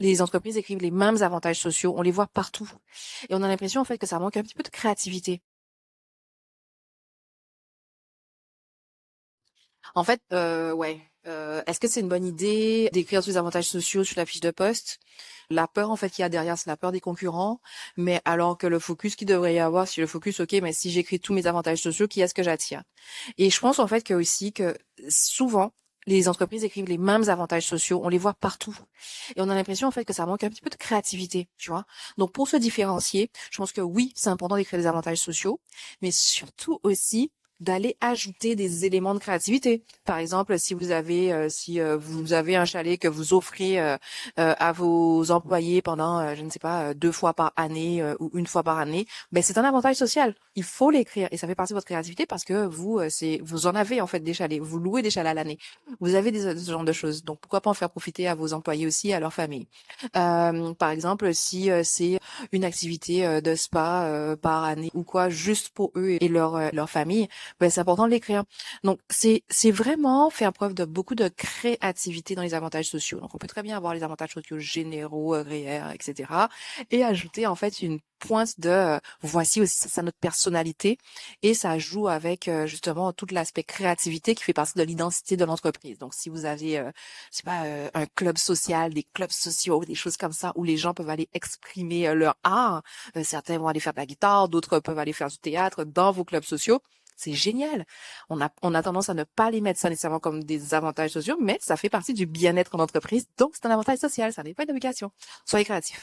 les entreprises écrivent les mêmes avantages sociaux, on les voit partout. Et on a l'impression en fait que ça manque un petit peu de créativité. En fait, ouais. Est-ce que c'est une bonne idée d'écrire tous les avantages sociaux sur la fiche de poste? La peur en fait qu'il y a derrière, c'est la peur des concurrents, mais alors que le focus qu'il devrait y avoir, si le focus, ok, mais si j'écris tous mes avantages sociaux, qui est-ce que j'attire? Et je pense en fait que aussi que souvent les entreprises écrivent les mêmes avantages sociaux, on les voit partout. Et on a l'impression en fait que ça manque un petit peu de créativité, tu vois. Donc pour se différencier, je pense que oui, c'est important d'écrire des avantages sociaux, mais surtout aussi d'aller ajouter des éléments de créativité. Par exemple, si vous avez un chalet que vous offrez à vos employés pendant je ne sais pas 2 fois par année ou 1 fois par année, ben c'est un avantage social. Il faut l'écrire et ça fait partie de votre créativité parce que vous en avez en fait des chalets, vous louez des chalets à l'année. Vous avez ce genre de choses. Donc pourquoi pas en faire profiter à vos employés aussi et à leur famille. Par exemple, si c'est une activité de spa par année ou quoi, juste pour eux et leur famille, ben c'est important de l'écrire. Donc c'est vraiment faire preuve de beaucoup de créativité dans les avantages sociaux. Donc on peut très bien avoir les avantages sociaux généraux, REER, etc. et ajouter en fait une pointe de voici aussi ça notre personnalité et ça joue avec justement tout l'aspect créativité qui fait partie de l'identité de l'entreprise. Donc si vous avez je sais pas un club social, des clubs sociaux, des choses comme ça où les gens peuvent aller exprimer leur art, certains vont aller faire de la guitare, d'autres peuvent aller faire du théâtre dans vos clubs sociaux. C'est génial. On a tendance à ne pas les mettre ça nécessairement comme des avantages sociaux, mais ça fait partie du bien-être en entreprise, donc c'est un avantage social, ça n'est pas une obligation. Soyez créatifs.